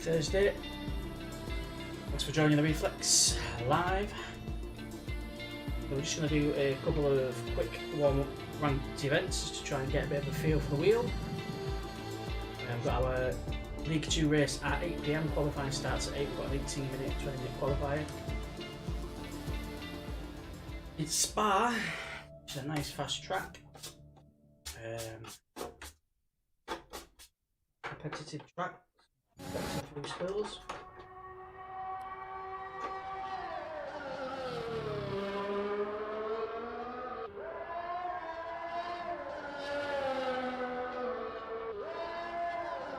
Thursday. Thanks for joining the Reflex live. So we're just going to do a couple of quick warm-up ranked events to try and get a bit of a feel for the wheel. We've got our League 2 race at 8 PM, qualifying starts at 8, we've got an 18-minute, 20-minute qualifier. It's Spa, which is a nice fast track. Competitive track, got some few spills.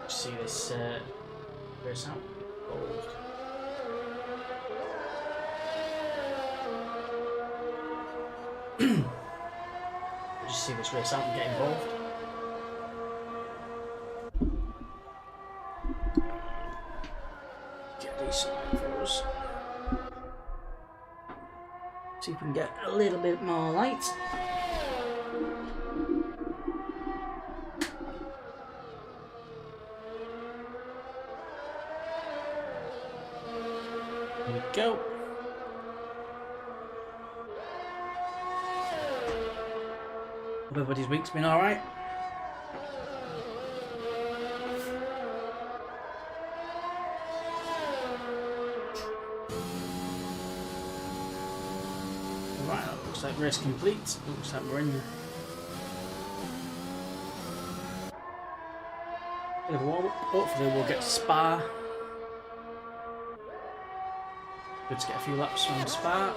See this race out. Closed. Just see this race out and get involved. Get decent light for us. See if we can get a little bit more light. There we go. Everybody's week's been alright. Right, that looks like race complete. Looks like we're in bit of a warm up. Hopefully we'll get to Spa. Good to get a few laps from Spa.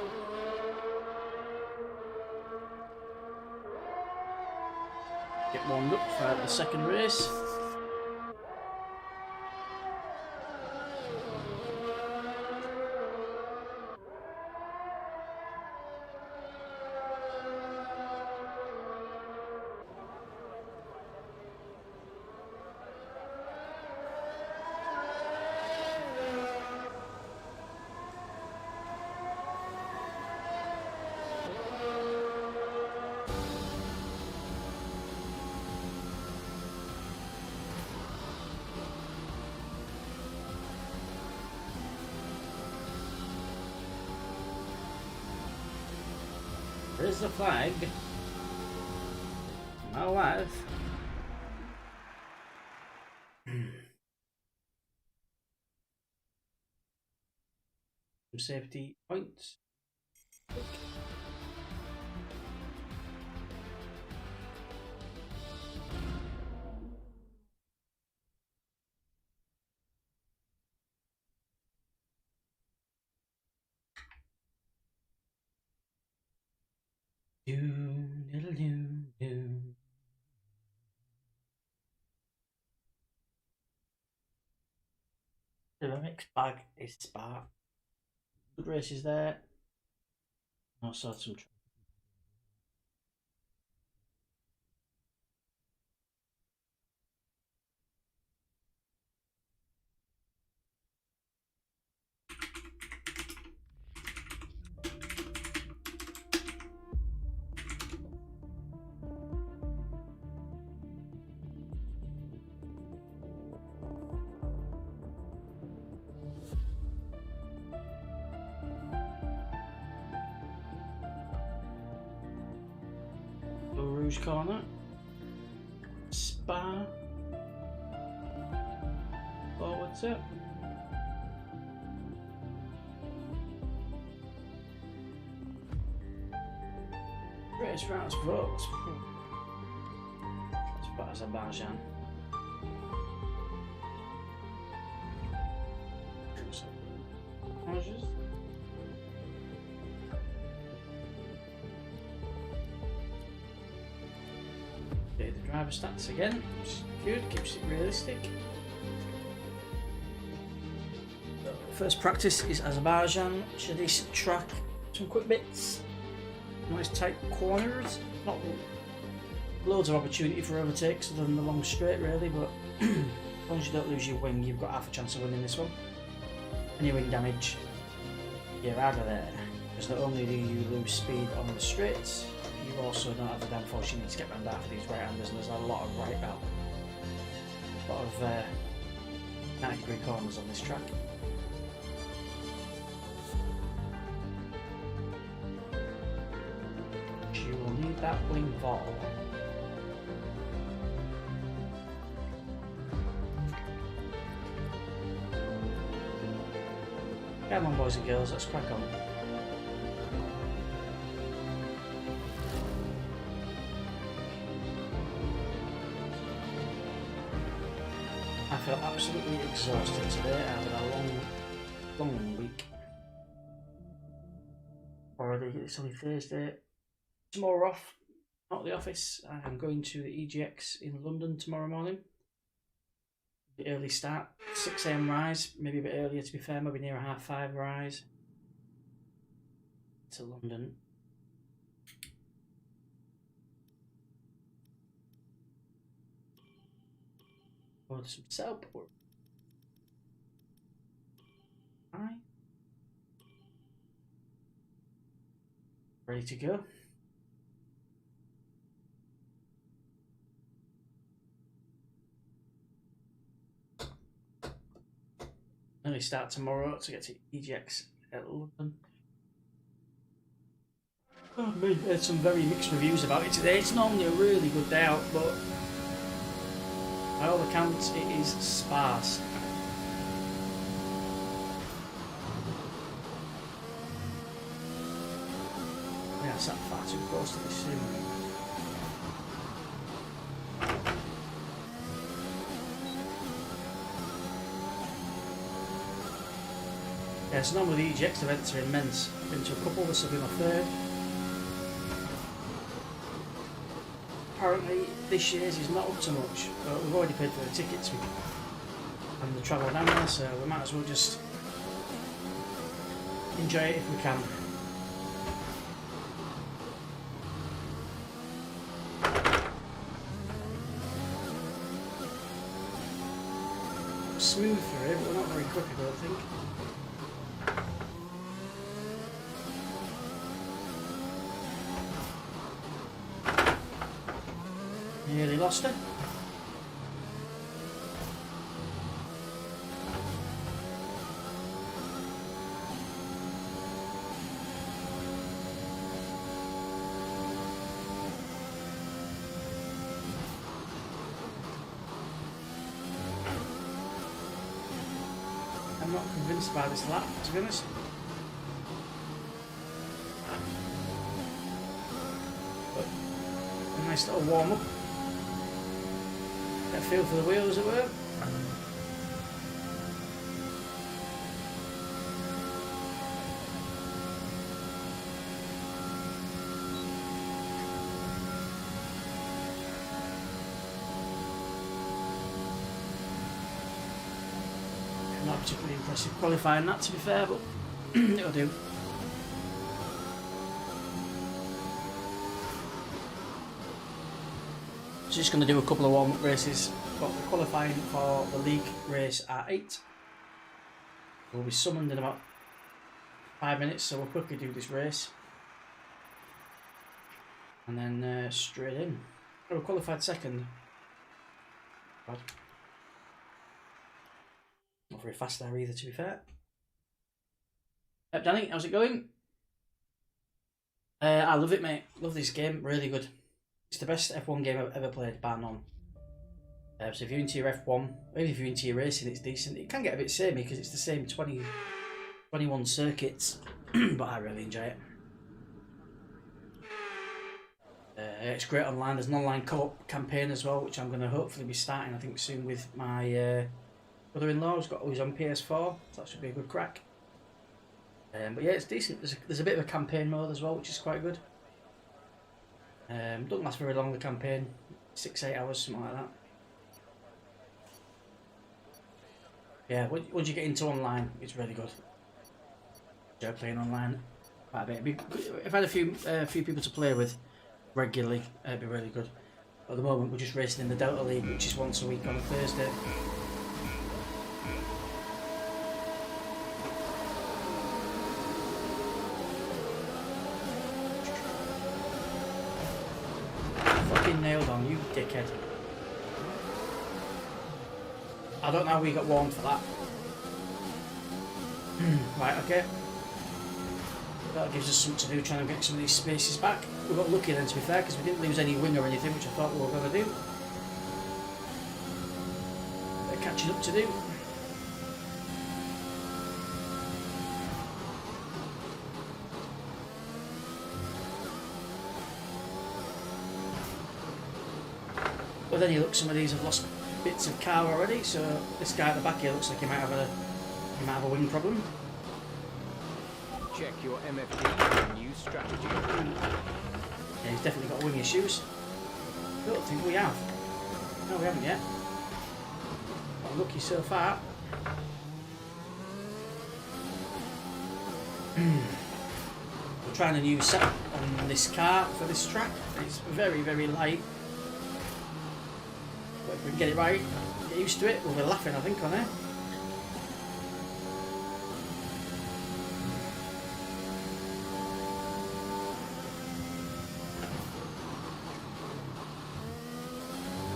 Get warmed up for the second race. There's the flag. Not alive. Some safety points. The mixed bag is Spa. Good races there. Also some. Rouge corner. Spa. Forwards up. Race routes votes. As a Barjan. Okay, the driver stats again, which is good, keeps it realistic. First practice is Azerbaijan, which is a decent track, some quick bits, nice tight corners, not loads of opportunity for overtakes other than the long straight really, but as long as you don't lose your wing, you've got half a chance of winning this one. Any wing damage, you're out of there, because not only do you lose speed on the straights, you also don't have the downforce you need to get around after these right-handers, and there's a lot of 90-degree corners on this track. You will need that wing ball. Come on, boys and girls, let's crack on. I feel absolutely exhausted today. I've had a long week. Already, it's only Thursday. Tomorrow off, not at the office. I'm going to the EGX in London tomorrow morning. The early start, 6 AM rise, maybe a bit earlier to be fair, maybe near a 5:30 rise to London. Or some setup work. Alright. Ready to go. Early start tomorrow to get to EGX at London. Oh, we heard some very mixed reviews about it today. It's normally a really good day out, but by all accounts it is sparse. Yeah, I sat far too close to this sim. Yeah, so normally the EGX events are immense. I've been to a couple, this will be my third. Apparently this year's is not up to much, but we've already paid for the tickets and the travel down there, so we might as well just enjoy it if we can. Smooth through it, but we're not very quick, I don't think. Nearly lost her. I'm not convinced by this lap, to be honest. But a nice little warm up. Get a feel for the wheel, as it were. Not particularly impressive qualifying that, to be fair, but it'll do. Just going to do a couple of warm-up races. Got the qualifying for the league race at 8. We'll be summoned in about 5 minutes, so we'll quickly do this race. And then straight in. Oh, we qualified second. God. Not very fast there either, to be fair. Danny, how's it going? I love it, mate. Love this game. Really good. It's the best F1 game I've ever played, bar none. So if you're into your F1, or even if you're into your racing, it's decent. It can get a bit samey because it's the same 21 circuits, but I really enjoy it. It's great online. There's an online co-op campaign as well, which I'm going to hopefully be starting, I think, soon with my brother-in-law who's on PS4, so that should be a good crack. But yeah, it's decent. There's a bit of a campaign mode as well, which is quite good. Doesn't last very long, the campaign, 6-8 hours, something like that. Yeah, once you get into online, it's really good. Enjoy playing online quite a bit. I've had a few people to play with regularly, it'd be really good. At the moment, we're just racing in the Delta League, which is once a week on a Thursday. Fucking nailed on, you dickhead. I don't know how we got warned for that. Right, okay. That gives us something to do, trying to get some of these spaces back. We got lucky then, to be fair, because we didn't lose any wing or anything, which I thought we were going to do. Bit of catching up to do. But then you look, some of these have lost bits of car already, so this guy at the back here looks like he might have a wing problem. Check your MFD for new strategy. Yeah, he's definitely got wing issues. I don't think we have. No, we haven't yet. Got lucky so far. We're trying a new setup on this car for this track. It's very, very light. But if we can get it right, get used to it, we'll be laughing, I think, on it.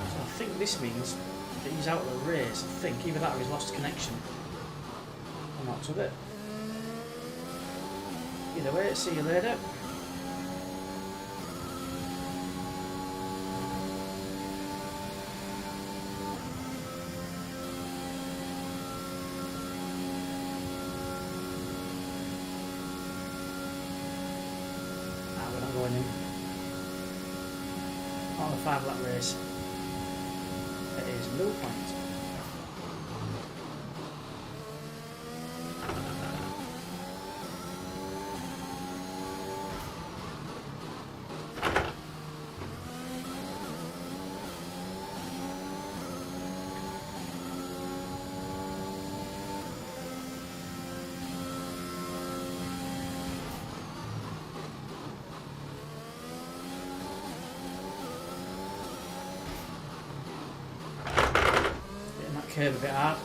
So I think this means that he's out of the race. I think either that or he's lost connection. I'm not with it. Either way, see you later. On the 5-lap race, there is no point. Curve a bit hard.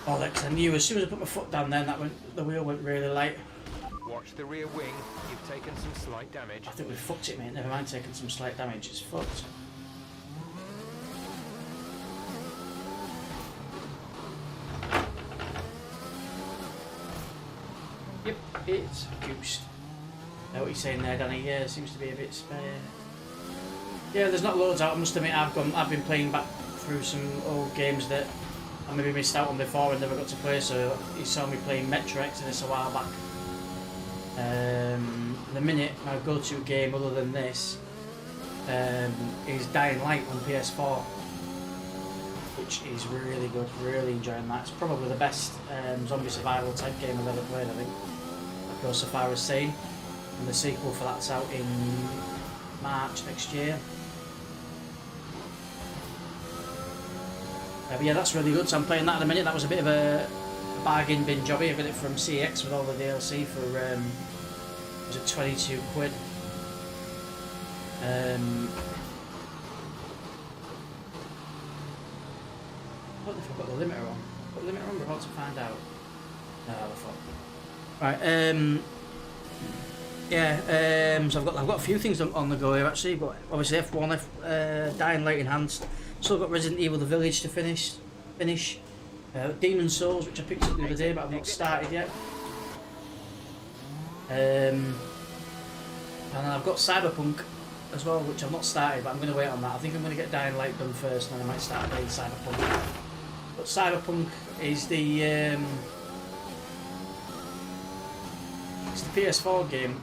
Bollocks, I knew as soon as I put my foot down then the wheel went really light. Watch the rear wing, you've taken some slight damage. I think we fucked it, mate, never mind taking some slight damage, it's fucked. Yep, it's goosed. Know what you're saying there, Danny? Yeah, it seems to be a bit spare. Yeah, there's not loads out, I must admit. I've been playing back through some old games that I maybe missed out on before and never got to play, so you saw me playing Metro Exodus a while back. The minute my go-to game other than this is Dying Light on PS4, which is really good, really enjoying that. It's probably the best zombie survival type game I've ever played, I think. I'd go so far as saying. And the sequel for that's out in March next year. But yeah, that's really good, so I'm playing that at the minute. That was a bit of a bargain bin jobby. I got it from CX with all the DLC for, was it 22 quid? I don't know if I've got the limiter on. Got the limiter on, we're about to find out. No, the fuck. Right, yeah, so I've got a few things on the go here actually. I've got obviously F1, Dying Light Enhanced. Still got Resident Evil The Village to finish. Demon Souls, which I picked up the other day, but I've not started yet. And then I've got Cyberpunk as well, which I've not started, but I'm going to wait on that. I think I'm going to get Dying Light done first, and then I might start playing Cyberpunk. But Cyberpunk is the it's the PS4 game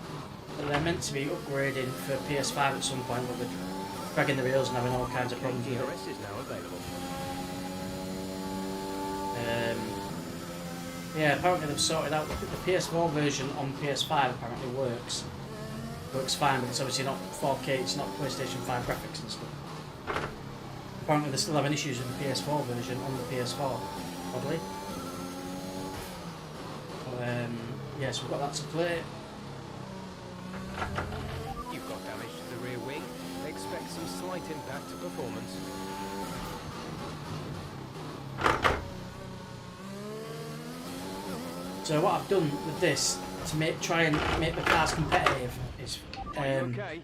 that they're meant to be upgrading for PS5 at some point, but they're dragging the rails and having all kinds of problems with it. is now available. Yeah, apparently they've sorted out the PS4 version on PS5 apparently works fine, but it's obviously not 4K, it's not PlayStation 5 graphics and stuff. Apparently they're still having issues with the PS4 version on the PS4, oddly. But, yeah, so we've got that to play. You've got damage to the rear wing. Expect some slight slight impact to performance. So what I've done with this to try and make the cars competitive is Okay.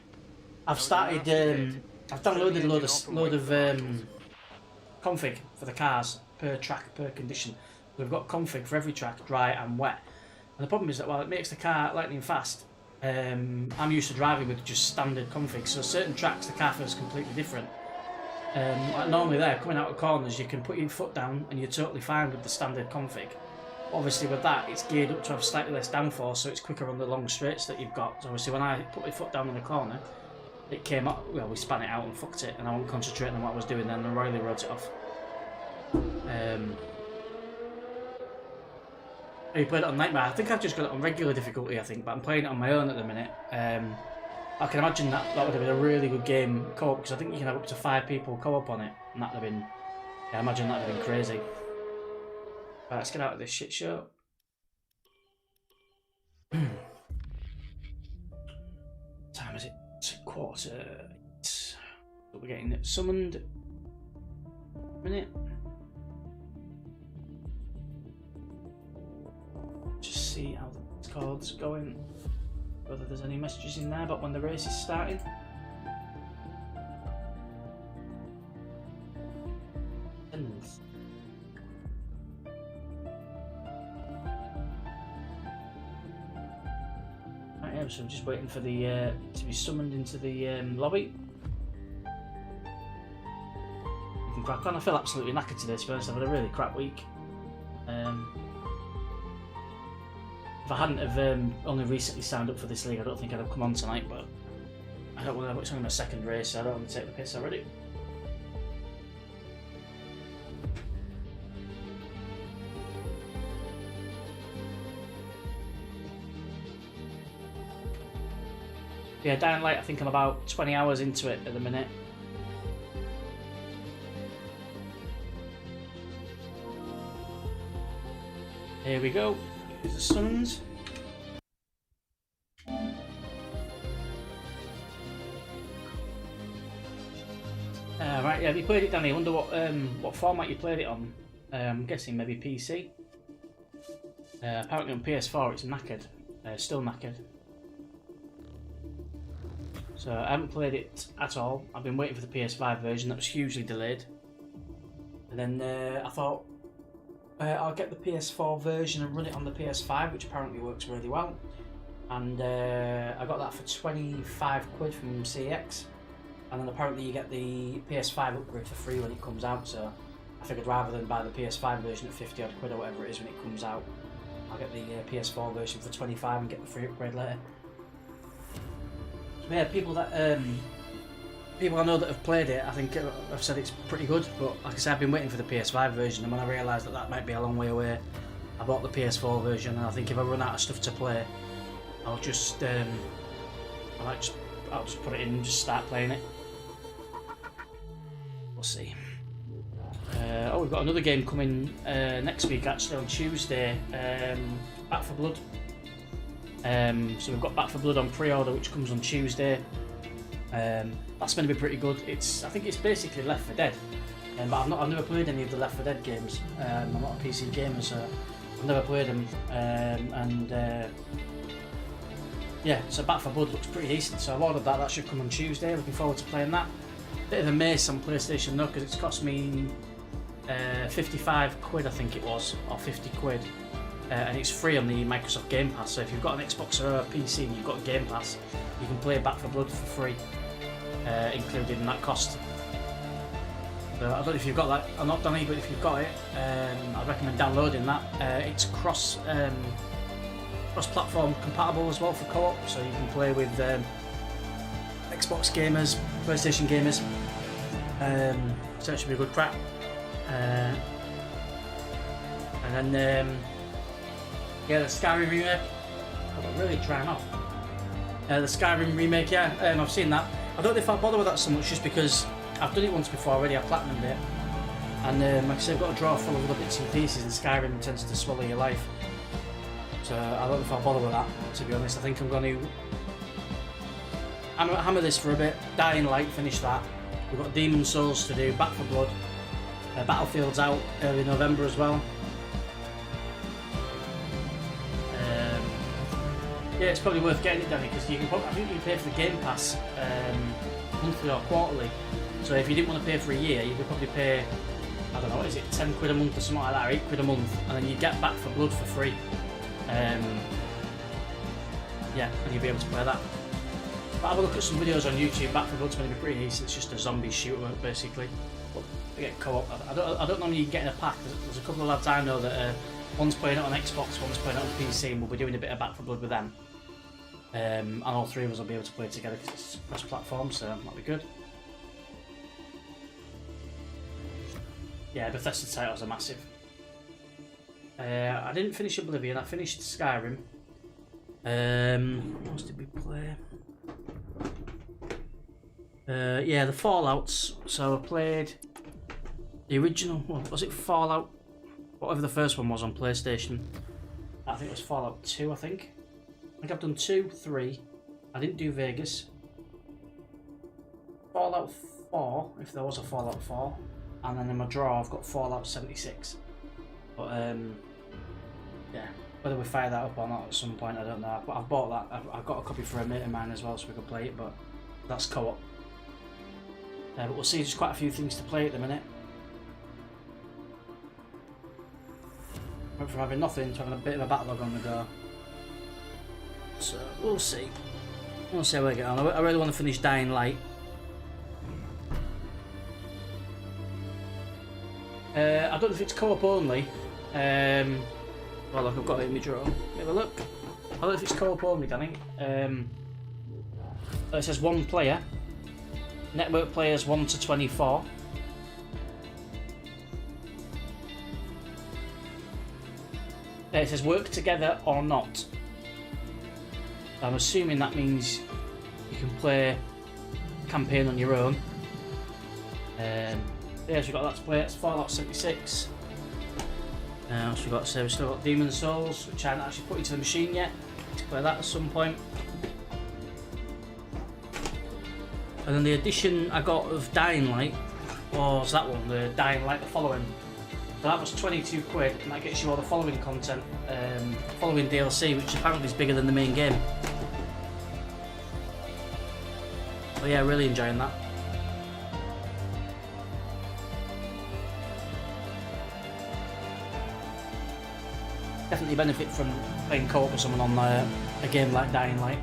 I've started I've downloaded a load of config for the cars per track, per condition. We've got config for every track, dry and wet. And the problem is that while it makes the car lightning fast, I'm used to driving with just standard config. So certain tracks the car feels completely different. Like normally there, coming out of corners, you can put your foot down and you're totally fine with the standard config. Obviously with that, it's geared up to have slightly less downforce, so it's quicker on the long straights that you've got. So obviously when I put my foot down in the corner, it came up, well, we span it out and fucked it, and I wasn't concentrating on what I was doing then, and Riley wrote it off. You played it on Nightmare. I think I've just got it on regular difficulty, I think, but I'm playing it on my own at the minute. I can imagine that would have been a really good game co-op, because I think you can have up to 5 people co-op on it, and that would have been, yeah, I imagine that would have been crazy. Right, let's get out of this shit show. Time is it? It's 7:15. We're getting summoned. Minute. Just see how the Discord's going. Whether there's any messages in there about when the race is starting. Right, yeah, so I'm just waiting for the to be summoned into the lobby. We can crack on. I feel absolutely knackered today, to be honest. I've had a really crap week. If I hadn't have only recently signed up for this league, I don't think I'd have come on tonight, but I don't want to, it's only my second race, so I don't want to take the piss already. Yeah, Dying Light, I think I'm about 20 hours into it at the minute. Here we go. Here's the summons. Right, yeah, have you played it, Danny? I wonder what format you played it on. I'm guessing maybe PC. Apparently on PS4 it's knackered. Still knackered. So I haven't played it at all. I've been waiting for the PS5 version that was hugely delayed. And then I thought I'll get the PS4 version and run it on the PS5, which apparently works really well. And I got that for 25 quid from CX. And then apparently you get the PS5 upgrade for free when it comes out. So I figured rather than buy the PS5 version at 50 odd quid or whatever it is when it comes out, I'll get the PS4 version for 25 and get the free upgrade later. So yeah, people I know that have played it, I think I've said it's pretty good, but like I said, I've been waiting for the PS5 version, and when I realised that that might be a long way away, I bought the PS4 version, and I think if I run out of stuff to play, I'll just I'll just put it in and just start playing it. We'll see. Oh, we've got another game coming next week, actually on Tuesday. Back 4 Blood. So we've got Back 4 Blood on pre-order, which comes on Tuesday. That's going to be pretty good. I think it's basically Left 4 Dead, but I've never played any of the Left 4 Dead games. I'm not a PC gamer, so I've never played them. Yeah, so Back 4 Blood looks pretty decent. So I've ordered that. That should come on Tuesday. Looking forward to playing that. Bit of a mace on PlayStation though, because it's cost me 55 quid, I think it was, or 50 quid. And it's free on the Microsoft Game Pass, so if you've got an Xbox or a PC and you've got Game Pass, you can play Back 4 Blood for free, included in that cost. So I don't know if you've got that or not, Danny, but if you've got it, I'd recommend downloading that. It's cross-platform compatible as well for co-op, so you can play with Xbox gamers, PlayStation gamers. So it should be a good crack. And then yeah, the Skyrim remake. I'm really trying off. The Skyrim remake, yeah, I've seen that. I don't know if I bother with that so much, just because I've done it once before already. I platinumed it, and like I said, I've got a drawer full of little bits and pieces, and Skyrim tends to swallow your life. So I don't know if I'll bother with that, to be honest. I think I'm going to hammer this for a bit. Dying Light, finish that, We've got Demon Souls to do, Back for Blood. Battlefield's out early November as well. Yeah, it's probably worth getting it, Danny, because you can probably, I think you can pay for the Game Pass monthly or quarterly. So if you didn't want to pay for a year, you could probably pay, I don't know, what is it, 10 quid a month or something like that, or 8 quid a month, and then you get Back for Blood for free. Yeah, and you'll be able to play that. But have a look at some videos on YouTube. Back for Blood's going to be pretty decent. It's just a zombie shooter, basically. But you get co-op. I don't know when you can get in a pack. There's a couple of lads I know that one's playing it on Xbox, one's playing it on PC, and we'll be doing a bit of Back for Blood with them. And all three of us will be able to play together because it's cross-platform, so that'll be good. Yeah, Bethesda titles are massive. I didn't finish Oblivion. I finished Skyrim. What else did we play? Yeah, the Fallouts. So I played the original. What was it? Fallout. Whatever the first one was on PlayStation. I think it was Fallout 2. I think I've done 2, 3. I didn't do Vegas. Fallout 4, if there was a Fallout 4, and then in my drawer I've got Fallout 76. But yeah, whether we fire that up or not at some point, I don't know. But I've bought that. I've got a copy for a mate of mine as well, so we can play it. But that's co-op. But we'll see. There's quite a few things to play at the minute. Went from having nothing to having a bit of a backlog on the go. So we'll see. We'll see how we get on. I really want to finish Dying Light. I don't know if it's co-op only. Well, look, I've got it in my drawer. Have a look. I don't know if it's co-op only, Danny. It says 1 player. Network players 1 to 24. It says work together or not. I'm assuming that means you can play campaign on your own. Yeah, so we've got that to play. It's Fallout 76. So we've got to say we've still got Demon Souls, which I haven't actually put into the machine yet. Let's play that at some point. And then the edition I got of Dying Light was that one, the Dying Light the Following. So that was 22 quid, and that gets you all the following content, following DLC, which apparently is bigger than the main game. But yeah, really enjoying that. Definitely benefit from playing co-op with someone on a game like Dying Light.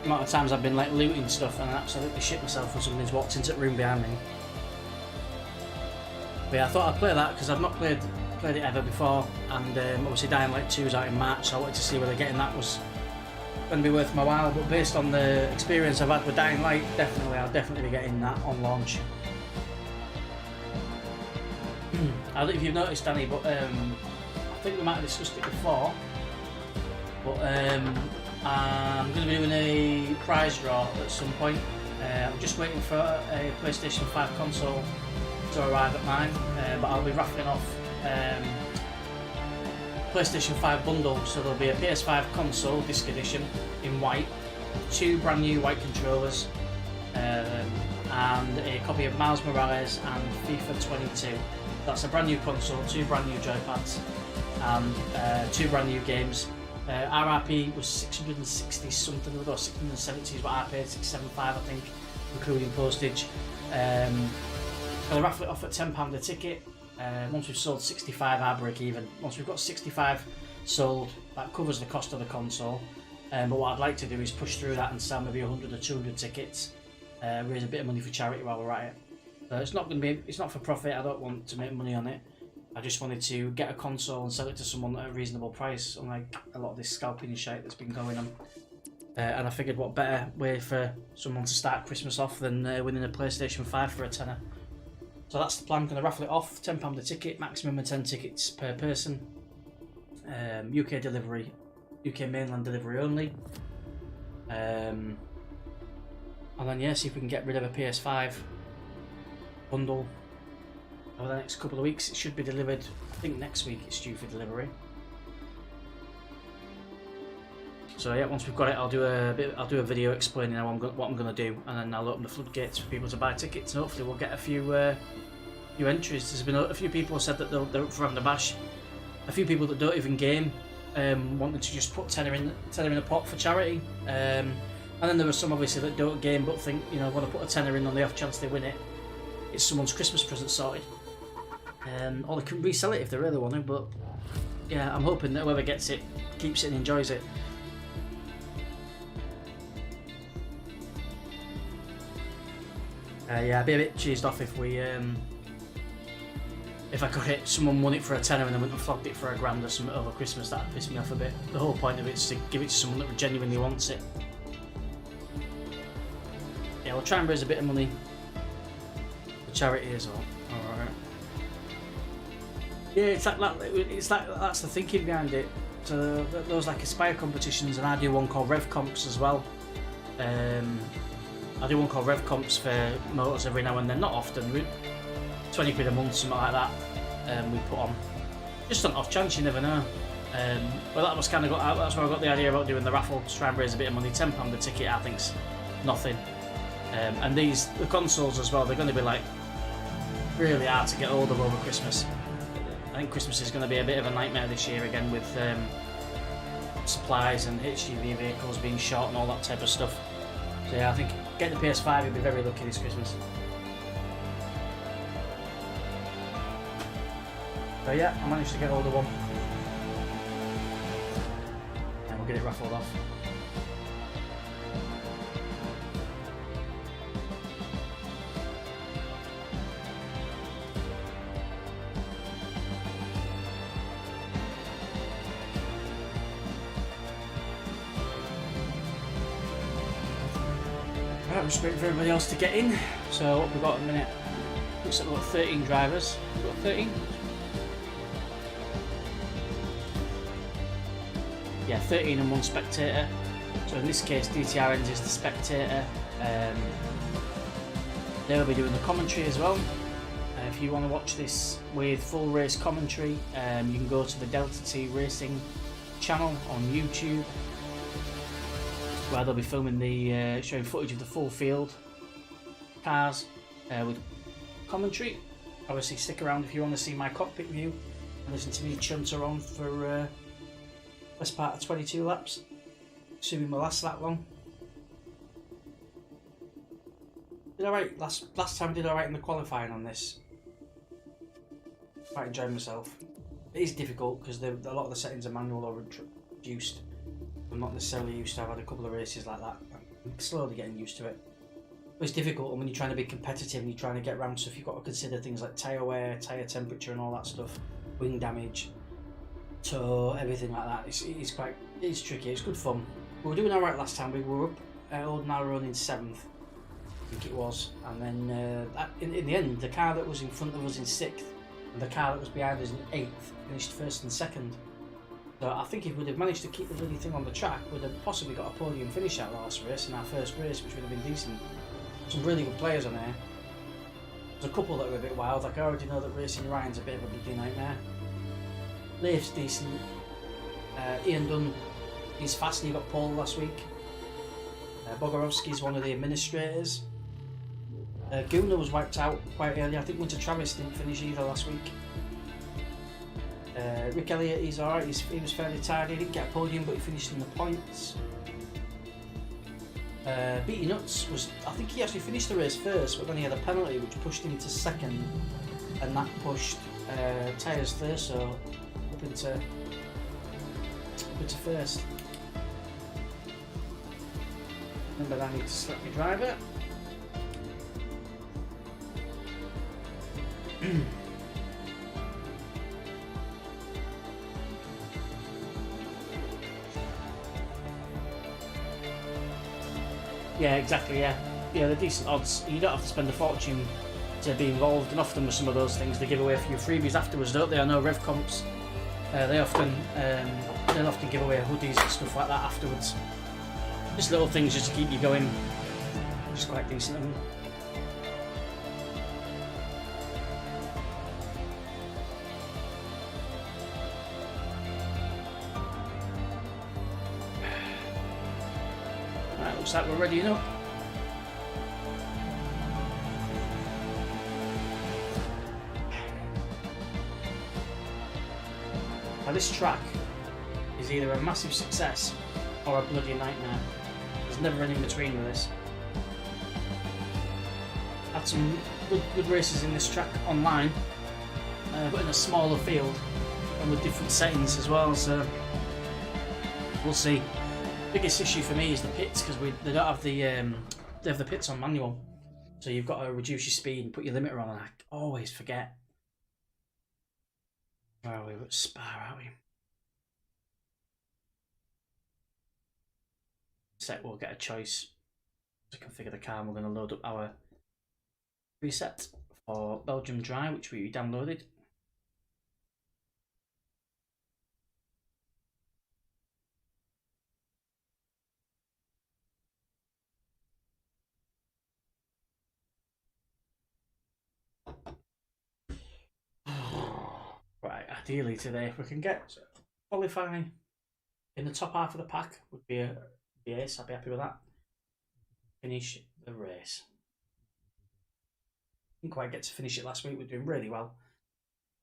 The amount of times I've been like looting stuff and I absolutely shit myself when somebody's walked into the room behind me. But yeah, I thought I'd play that because I've not played it ever before, and obviously Dying Light 2 is out in March, so I wanted to see whether getting that was going to be worth my while. But based on the experience I've had with Dying Light, I'll definitely be getting that on launch. I don't know if you've noticed, Danny, but I think we might have discussed it before, but I'm going to be doing a prize draw at some point. I'm just waiting for a PlayStation 5 console to arrive at mine, but I'll be raffling off PlayStation 5 bundle, so there'll be a PS5 console disc edition in white, 2 brand new white controllers, and a copy of Miles Morales and FIFA 22. That's a brand new console, 2 brand new joypads, and 2 brand new games. RRP was 660 something, or 670 is what I paid, 675 I think, including postage. I'll raffle it off at £10 a ticket. Once we've sold 65, I break even. Once we've got 65 sold, that covers the cost of the console. But what I'd like to do is push through that and sell maybe 100 or 200 tickets, raise a bit of money for charity while we're at it. It's not going to be, it's not for profit. I don't want to make money on it. I just wanted to get a console and sell it to someone at a reasonable price, unlike a lot of this scalping shit that's been going on. And I figured what better way for someone to start Christmas off than winning a PlayStation 5 for a tenner. So that's the plan. I'm going to raffle it off, £10 a ticket, maximum of 10 tickets per person. UK delivery, UK mainland delivery only. And then yeah, see if we can get rid of a PS5 bundle over the next couple of weeks. It should be delivered, I think next week it's due for delivery. So yeah, once we've got it, I'll do a video explaining what I'm gonna do, and then I'll open the floodgates for people to buy tickets, and hopefully we'll get a few entries. There's been a few people who said that they're up for having a bash. A few people that don't even game, wanting to just put tenner in a pot for charity. And then there were some obviously that don't game but think, you know, want to put a tenner in on the off chance they win it. It's someone's Christmas present sorted. Or they can resell it if they really want to, but yeah, I'm hoping that whoever gets it keeps it and enjoys it. Yeah, I'd be a bit cheesed off if I got it, someone won it for a tenner and then went and flogged it for $1,000 or something over Christmas. That'd piss me off a bit. The whole point of it is to give it to someone that genuinely wants it. Yeah, we'll try and raise a bit of money for charity as well. Alright. Yeah, it's like that's the thinking behind it. So those like Aspire competitions, and I do one called Rev Comps as well. I do one called Rev Comps for motors every now and then, not often. 20 quid a month, something like that. We put on just on off chance, you never know. Well, that was kind of that's where I got the idea about doing the raffle to try and raise a bit of money. £10 the ticket, I think's nothing. And the consoles as well, they're going to be like really hard to get hold of over Christmas. I think Christmas is going to be a bit of a nightmare this year again with supplies and HGV vehicles being short and all that type of stuff. So yeah, I think getting the PS5 you'll be very lucky this Christmas. So yeah, I managed to get hold of one. And we'll get it raffled off. Right, I'm just waiting for everybody else to get in. So what we've got in a minute, looks like we've got 13 drivers. We've got 13? Yeah, 13 and 1 spectator. So in this case, DTRNs is the spectator. They'll be doing the commentary as well. If you want to watch this with full race commentary, you can go to the Delta T Racing channel on YouTube, where they'll be filming showing footage of the full field cars with commentary. Obviously, stick around if you want to see my cockpit view and listen to me chunter on for best part of 22 laps, assuming we'll last that long. Did alright last time. I did alright in the qualifying on this. Quite enjoying myself. It is difficult because a lot of the settings are manual or reduced. I'm not necessarily used to. I've had a couple of races like that. I'm slowly getting used to it. But it's difficult when you're trying to be competitive and you're trying to get around stuff. You've got to consider things like tyre wear, tyre temperature, and all that stuff, wing damage, toe, everything like that. It's tricky. It's good fun. We were doing alright last time. We were up Old Narrow in 7th, I think it was, and then in the end, the car that was in front of us in 6th and the car that was behind us in 8th finished 1st and 2nd. So I think if we'd have managed to keep the bloody thing on the track, we'd have possibly got a podium finish out last race, in our first race, which would have been decent. Some really good players on there. There's a couple that were a bit wild. Like I already know that Racing Ryan's a bit of a bloody nightmare. Leif's decent. Ian Dunn, he's fast. He got pole last week. Bogorovsky's one of the administrators. Guna was wiped out quite early. I think Winter Travis didn't finish either last week. Rick Elliott, he's alright. He was fairly tired. He didn't get a podium, but he finished in the points. Beatty Nuts I think he actually finished the race first, but then he had a penalty which pushed him to 2nd, and that pushed Tyres first, so up into 1st. Remember that I need to select my driver. Yeah, exactly, yeah. Yeah, they're decent odds. You don't have to spend a fortune to be involved, and often with some of those things they give away a few freebies afterwards, don't they? I know Rev Comps, they'll often give away hoodies and stuff like that afterwards. Just little things just to keep you going, which is quite decent of them. like we're readying up. Now this track is either a massive success or a bloody nightmare. There's never an in between with this. Had some good races in this track online, but in a smaller field and with different settings as well, so we'll see. Biggest issue for me is the pits, because they don't have the they have the pits on manual, so you've got to reduce your speed and put your limiter on, and I always forget. Where are we? We're at Spa, aren't we? Set, we'll get a choice to configure the car, and we're going to load up our preset for Belgium Dry, which we downloaded. Right, ideally today, if we can get qualify in the top half of the pack, would be a ace. I'd be happy with that. Finish the race. Didn't quite get to finish it last week. We're doing really well,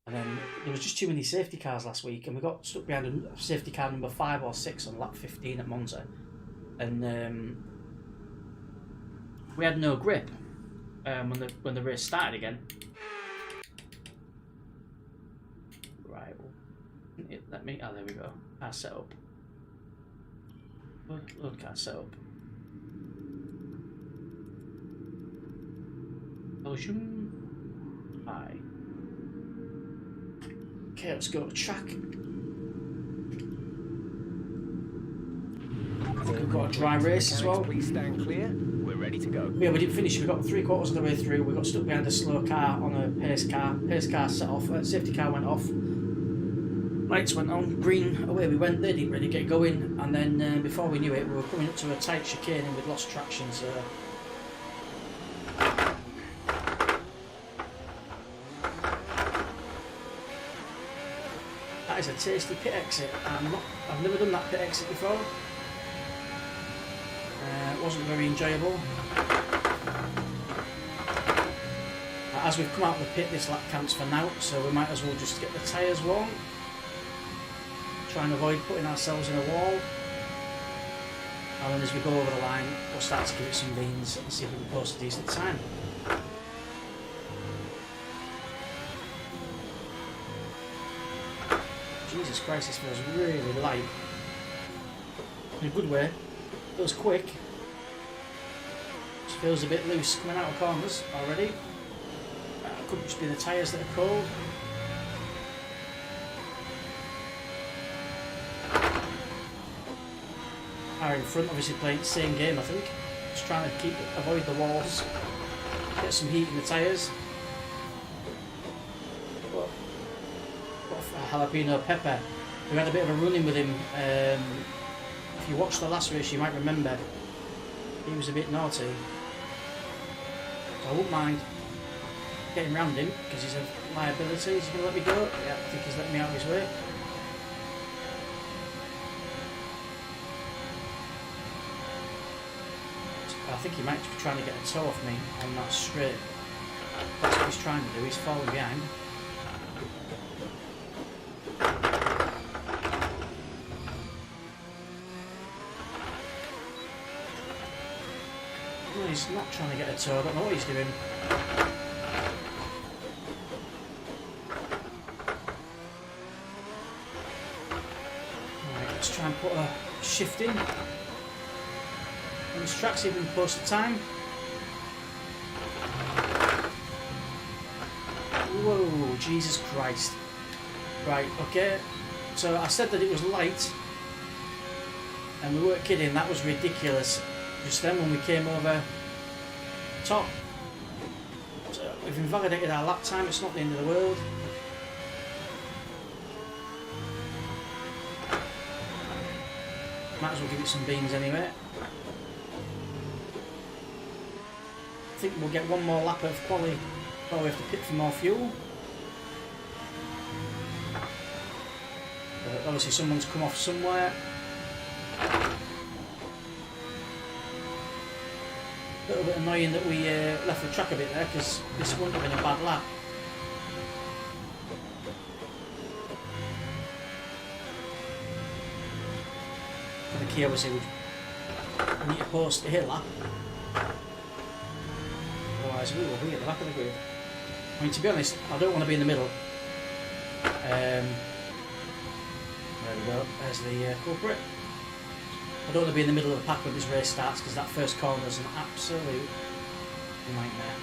and then there was just too many safety cars last week, and we got stuck behind a safety car number 5 or 6 on lap 15 at Monza, and we had no grip when the race started again. Right, well, let me. Oh, there we go. Car setup. Load car setup. Belgium. Hi. Okay, let's go to track. I think we've got a dry race as well. Please stand clear. We're ready to go. Yeah, we didn't finish. We got 3/4 of the way through. We got stuck behind a slow car on a pace car. Pace car set off. Safety car went off. Lights went on. Green. Away we went. They didn't really get going. And then before we knew it, we were coming up to a tight chicane and we'd lost traction. So that is a tasty pit exit. I've never done that pit exit before. It wasn't very enjoyable. As we've come out of the pit, this lap counts for now, so we might as well just get the tyres warm. Try and avoid putting ourselves in a wall. And then as we go over the line, we'll start to give it some beans and see if we can post a decent time. Jesus Christ, this feels really light. In a good way. Feels quick. Just feels a bit loose coming out of corners already. Could just be the tyres that are cold. Car in front obviously playing the same game, I think. Just trying to avoid the walls. Get some heat in the tyres. Jalapeno Pepper. We had a bit of a run-in with him. If you watched the last race, you might remember he was a bit naughty. So I wouldn't mind getting round him because he's a liability. Is he going to let me go? Yeah, I think he's letting me out of his way. I think he might be trying to get a toe off me on that straight. That's what he's trying to do. He's falling behind. No, he's not trying to get a toe. I don't know what he's doing. Right, let's try and put a shift in. And this track's even post time. Whoa, Jesus Christ. Right, okay. So I said that it was light. And we weren't kidding, that was ridiculous. Just then when we came over top. So we've invalidated our lap time, it's not the end of the world. Might as well give it some beans anyway. I think we'll get one more lap of quali before we have to pit for more fuel. Obviously someone's come off somewhere. little bit annoying that we left the track a bit there, because this wouldn't have been a bad lap. For the key, obviously, we need to post a hill lap. Otherwise, we will be at the back of the grid. I mean, to be honest, I don't want to be in the middle. There we go, there's the culprit. I don't want to be in the middle of the pack when this race starts, because that first corner is an absolute nightmare.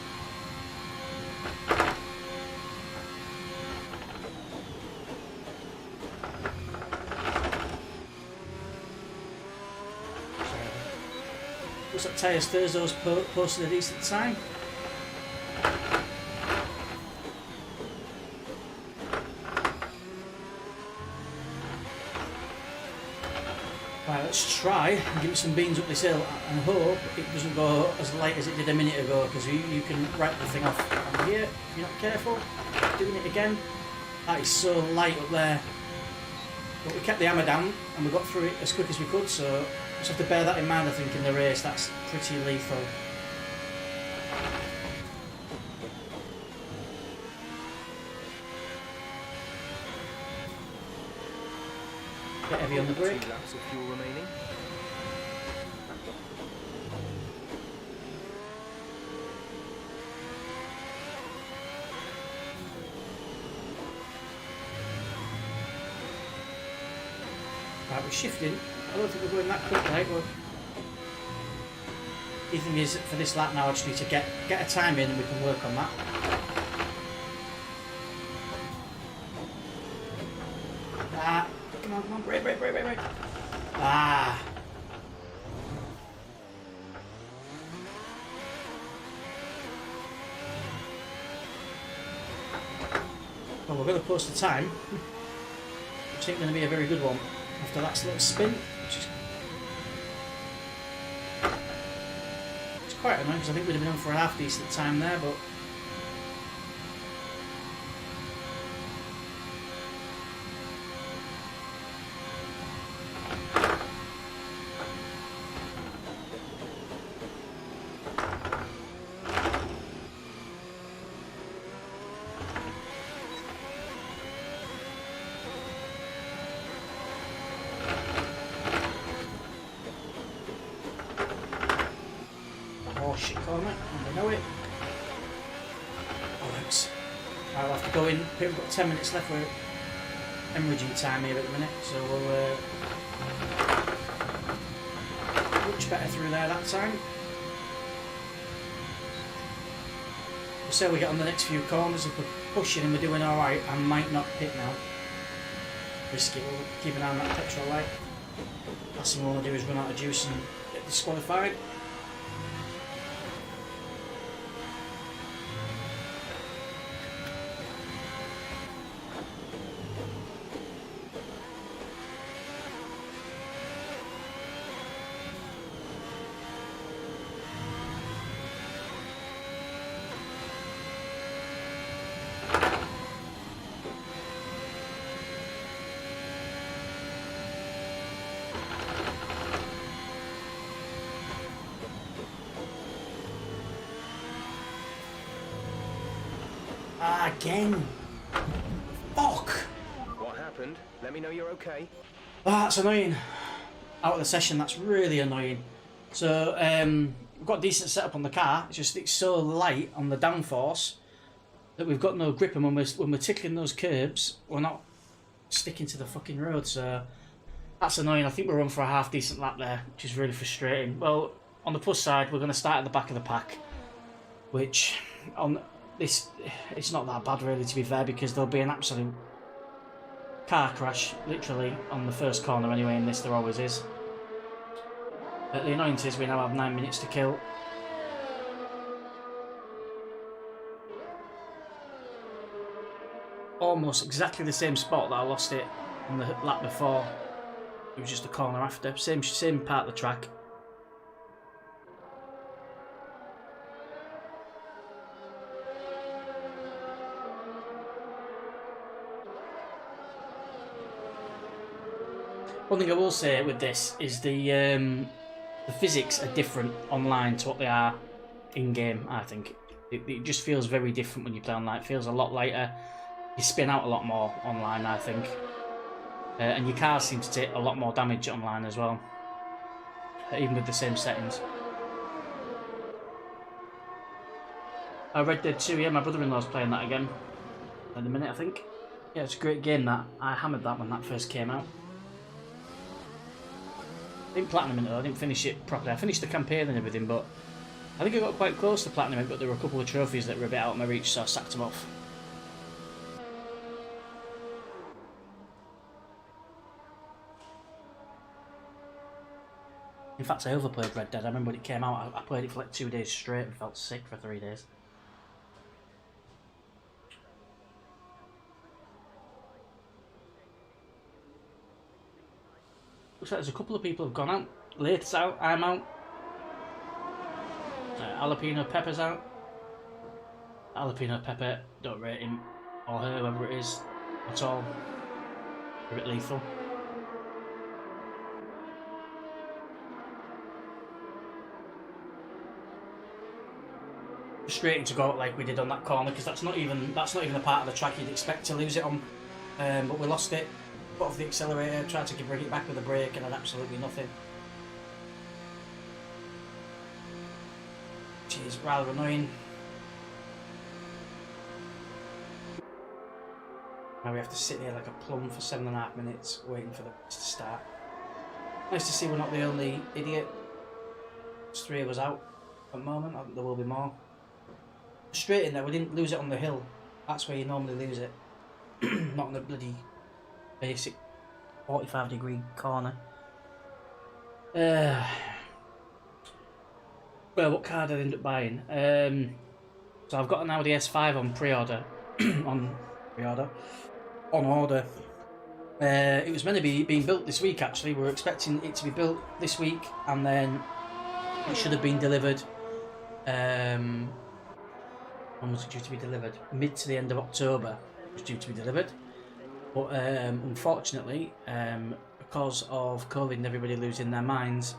Looks like Tyres Thursday's posted a decent time. Right, let's try and give it some beans up this hill and hope it doesn't go as light as it did a minute ago, because you can write the thing off on here if you're not careful. Doing it again. That is so light up there. But we kept the hammer down and we got through it as quick as we could, so we just have to bear that in mind, I think, in the race. That's pretty lethal. Bit heavy on the brake. 2 laps of fuel remaining. Right, we're shifting. I don't think we're going that quickly, but the thing is, for this lap now, I just need to get a time in and we can work on that. Come on, brake. Ah. Well, we're going to post the time, which ain't going to be a very good one after that little spin, which is it's quite annoying, because I think we'd have been on for a half decent time there, but shit corner, and I know it. Bollocks. Right, we'll have to go in. We've got 10 minutes left. We're hemorrhaging time here at the minute, so we'll much better through there that time. We'll see how we get on the next few corners. If we're pushing and we're doing alright, I might not pit now. Risk it. We'll keep an eye on that petrol light. Last thing we want to do is run out of juice and get disqualified. Again. Fuck. What happened? Let me know you're okay. Ah, that's annoying. Out of the session, that's really annoying. So, we've got a decent setup on the car. It's just it's so light on the downforce that we've got no grip, and when we're tickling those curbs, we're not sticking to the fucking road. So that's annoying. I think we're on for a half decent lap there, which is really frustrating. Well, on the plus side, we're going to start at the back of the pack, which on this, it's not that bad really, to be fair, because there'll be an absolute car crash literally on the first corner anyway in this. There always is. But the annoyance is we now have 9 minutes to kill. Almost exactly the same spot that I lost it on the lap before. It was just a corner after. Same part of the track. One thing I will say with this is the physics are different online to what they are in game. I think it just feels very different when you play online. It feels a lot lighter. You spin out a lot more online, I think, and your cars seem to take a lot more damage online as well, even with the same settings. Red Dead 2, yeah, my brother-in-law's playing that again at the minute, I think. Yeah, it's a great game. That I hammered that when that first came out. I didn't platinum it though, I didn't finish it properly. I finished the campaign and everything, but I think I got quite close to platinum it, but there were a couple of trophies that were a bit out of my reach, so I sacked them off. In fact, I overplayed Red Dead. I remember when it came out, I played it for like 2 days straight and felt sick for 3 days. Looks like there's a couple of people who've gone out. Late's out, I'm out. Jalapeno Pepper's out. Jalapeno Pepper, don't rate him or her, whoever it is, at all. A bit lethal. Frustrating to go out like we did on that corner, because that's not even a part of the track you'd expect to lose it on. But we lost it. Put off the accelerator, tried to bring it back with a brake, and had absolutely nothing. Which is rather annoying. Now we have to sit here like a plum for 7.5 minutes waiting for the race to start. Nice to see we're not the only idiot. There's 3 of us out at the moment. I think there will be more. Frustrating that we didn't lose it on the hill. That's where you normally lose it. Not on the bloody basic 45-degree corner. Well, what car did I end up buying? So I've got an Audi S5 on pre-order. on order. It was meant to be being built this week, actually. We were expecting it to be built this week, and then it should have been delivered. When was it due to be delivered? Mid to the end of October it was due to be delivered. But unfortunately, because of COVID and everybody losing their minds,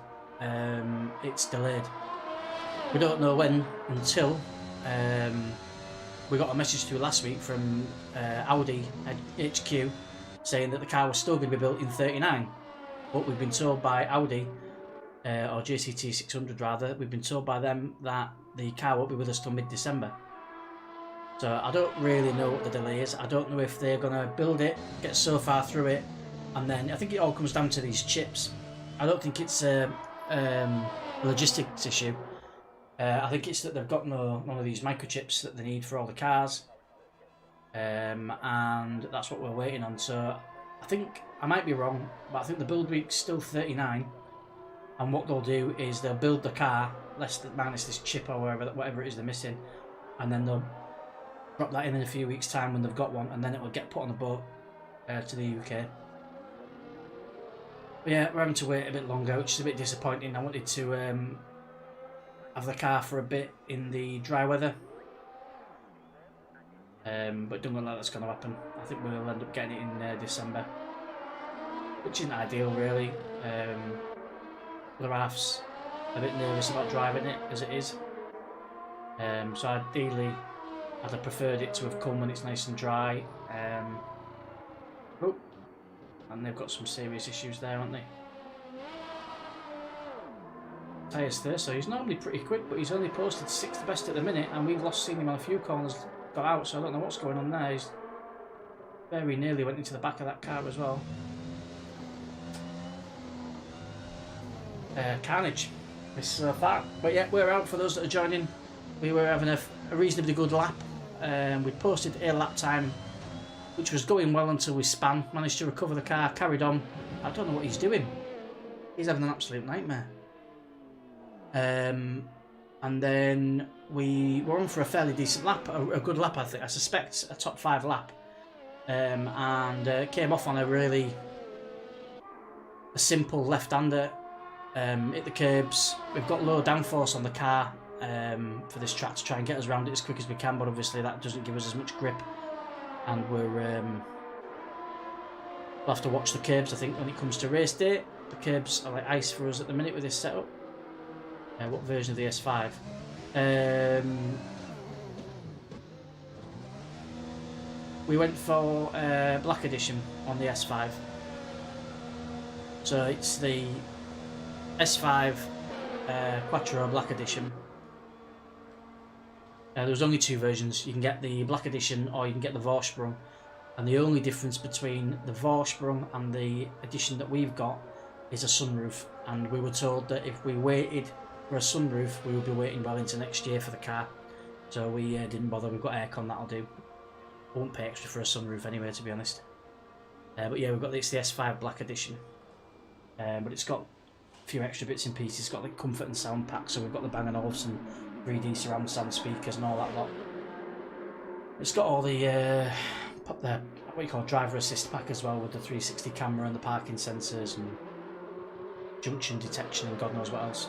it's delayed. We don't know when until we got a message through last week from Audi HQ saying that the car was still going to be built in 39. But we've been told by Audi, or JCT 600 rather, we've been told by them that the car won't be with us till mid-December. So I don't really know what the delay is. I don't know if they're going to build it, get so far through it, and then I think it all comes down to these chips. I don't think it's a logistics issue. I think it's that they've got none of these microchips that they need for all the cars, and that's what we're waiting on. So I think, I might be wrong, but I think the build week's still 39, and what they'll do is they'll build the car, minus this chip or whatever it is they're missing, and then they'll drop that in a few weeks' time when they've got one, and then it will get put on a boat to the UK. But yeah, we're having to wait a bit longer, which is a bit disappointing. I wanted to have the car for a bit in the dry weather, but it doesn't look like that's going to happen. I think we'll end up getting it in December, which isn't ideal really. The half's a bit nervous about driving it as it is, so ideally I'd have preferred it to have come when it's nice and dry. Oh, and they've got some serious issues there, haven't they? Tyres there, so he's normally pretty quick, but he's only posted 6th best at the minute, and we've seen him on a few corners, got out, so I don't know what's going on there. He's very nearly went into the back of that car as well. Carnage, this far. But yeah, we're out for those that are joining. We were having a reasonably good lap. We posted a lap time, which was going well until we span. Managed to recover the car, carried on. I don't know what he's doing. He's having an absolute nightmare. And then we were on for a fairly decent lap, a good lap, I think. I suspect a top 5 lap, and came off on a simple left-hander. Hit the curbs. We've got low downforce on the car for this track to try and get us around it as quick as we can, but obviously that doesn't give us as much grip, and we'll have to watch the curbs. I think when it comes to race day, the curbs are like ice for us at the minute with this setup. What version of the S5? We went for Black Edition on the S5. So it's the S5 Quattro Black Edition. There was only two versions. You can get the Black Edition or you can get the Vorsprung. And the only difference between the Vorsprung and the edition that we've got is a sunroof. And we were told that if we waited for a sunroof, we would be waiting well into next year for the car. So we didn't bother. We've got aircon, that'll do. Won't pay extra for a sunroof anyway, to be honest. But yeah, we've got this, the S5 Black Edition. But it's got a few extra bits and pieces. It's got the comfort and sound pack, so we've got the Bang & Olufsen 3D surround sound speakers and all that lot. It's got all the what you call driver assist pack as well, with the 360 camera and the parking sensors and junction detection and God knows what else.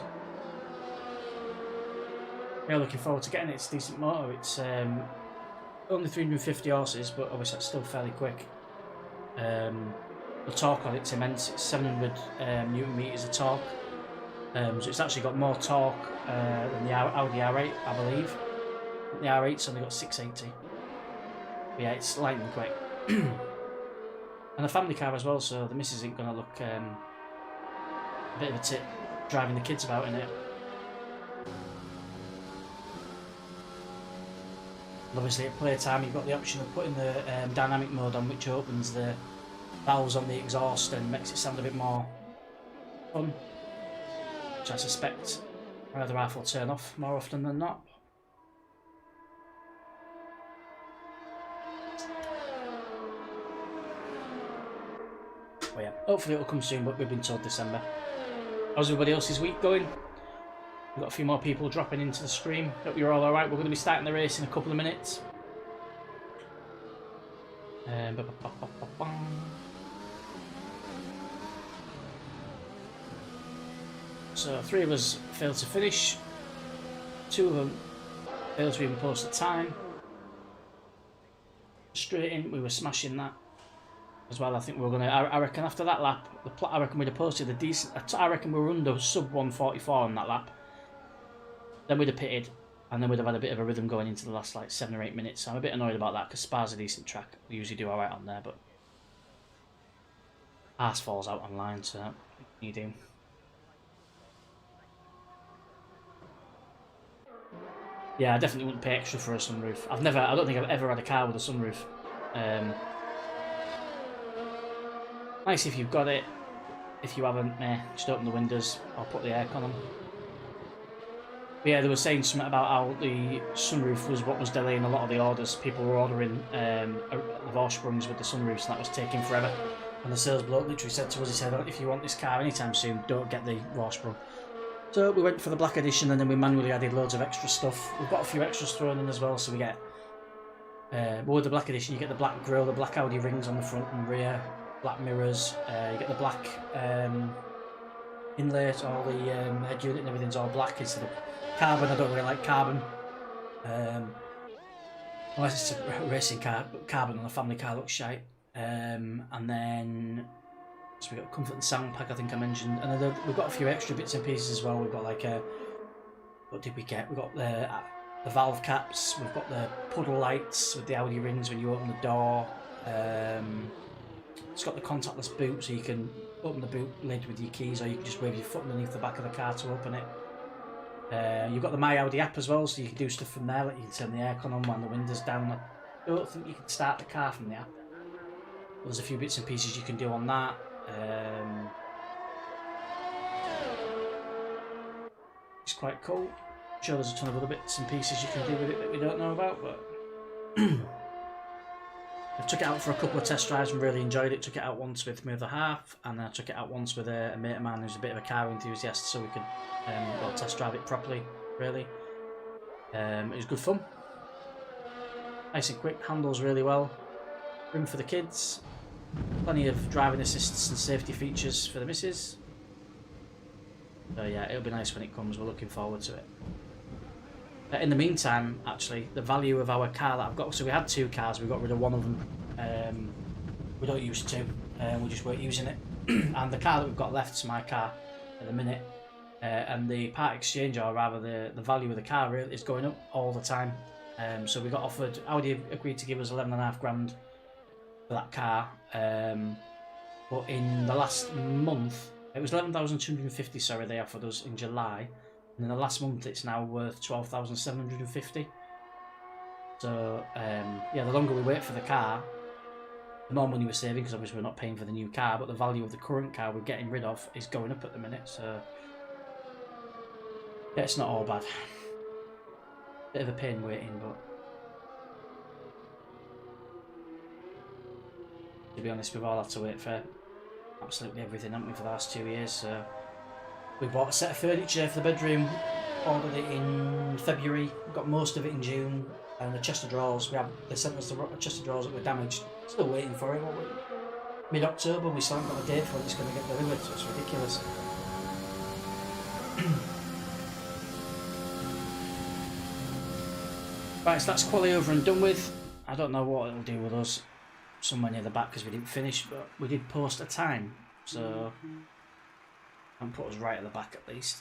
Yeah, looking forward to getting it. It's a decent motor. It's only 350 horses, but obviously that's still fairly quick. The torque on it's immense. It's 700 newton meters of torque. So it's actually got more torque than the Audi R8, I believe. The R8's only got 680. But yeah, it's lightning quick. And a family car as well, so the missus ain't gonna look a bit of a tit driving the kids about in it. And obviously at playtime you've got the option of putting the dynamic mode on, which opens the valves on the exhaust and makes it sound a bit more fun, which I suspect either half will turn off more often than not. Well, yeah, hopefully it'll come soon, but we've been told December. How's everybody else's week going? We've got a few more people dropping into the stream. Hope you're all alright. We're going to be starting the race in a couple of minutes. So 3 of us failed to finish. 2 of them failed to even post the time. Straight in, we were smashing that as well. I think we were going to, I reckon after that lap, I reckon we'd have posted a decent, I reckon we were under sub 144 on that lap. Then we'd have pitted, and then we'd have had a bit of a rhythm going into the last like 7 or 8 minutes. So I'm a bit annoyed about that, because Spa's a decent track. We usually do alright on there, but arse falls out online, so you do. Yeah, I definitely wouldn't pay extra for a sunroof. I don't think I've ever had a car with a sunroof. Nice if you've got it. If you haven't, just open the windows or put the aircon on. But yeah, they were saying something about how the sunroof was what was delaying a lot of the orders. People were ordering the Vorsprungs with the sunroofs, and that was taking forever. And the sales bloke literally said to us, he said, if you want this car anytime soon, don't get the Vorsprung. So we went for the Black Edition, and then we manually added loads of extra stuff. We've got a few extras thrown in as well, so we get... with the Black Edition, you get the black grille, the black Audi rings on the front and rear, black mirrors, you get the black inlay, all the head unit and everything's all black instead of carbon. I don't really like carbon. Unless it's a racing car, but carbon on a family car looks shite. And then... So we got comfort and sound pack, I think I mentioned, and then we've got a few extra bits and pieces as well. We've got like what did we get? We got the valve caps. We've got the puddle lights with the Audi rings when you open the door. It's got the contactless boot, so you can open the boot lid with your keys, or you can just wave your foot underneath the back of the car to open it. You've got the My Audi app as well, so you can do stuff from there. Like you can turn the aircon on when the window's down. I don't think you can start the car from the app. There's a few bits and pieces you can do on that. It's quite cool. I'm sure there's a ton of other bits and pieces you can do with it that we don't know about, but I took it out for a couple of test drives and really enjoyed it. Took it out once with my other half, and then I took it out once with a mate of mine who's a bit of a car enthusiast, so we could test drive it properly, really. It was good fun. Nice and quick, handles really well. Room for the kids. Plenty of driving assists and safety features for the missus. So yeah, it'll be nice when it comes. We're looking forward to it. In the meantime, actually, the value of our car that I've got... So we had 2 cars. We got rid of one of them. We don't use 2. We just weren't using it. And the car that we've got left is my car at the minute. and the part exchange, or rather the value of the car, really is going up all the time. So we got offered, Audi agreed to give us 11.5 grand for that car, but in the last month, it was 11,250, sorry, they offered us in July, and in the last month it's now worth 12,750. So yeah, the longer we wait for the car, the more money we're saving, because obviously we're not paying for the new car, but the value of the current car we're getting rid of is going up at the minute, so yeah, it's not all bad. Bit of a pain waiting, but to be honest, we've all had to wait for absolutely everything, haven't we, for the last 2 years. So we bought a set of furniture for the bedroom, ordered it in February, got most of it in June, and the chest of drawers, they sent us the chest of drawers that were damaged. Still waiting for it. Mid-October, we still haven't got a date for when it's going to get delivered, so it's ridiculous. Right, so that's quali over and done with. I don't know what it'll do with us somewhere near the back because we didn't finish, but we did post a time, so and put us right at the back at least.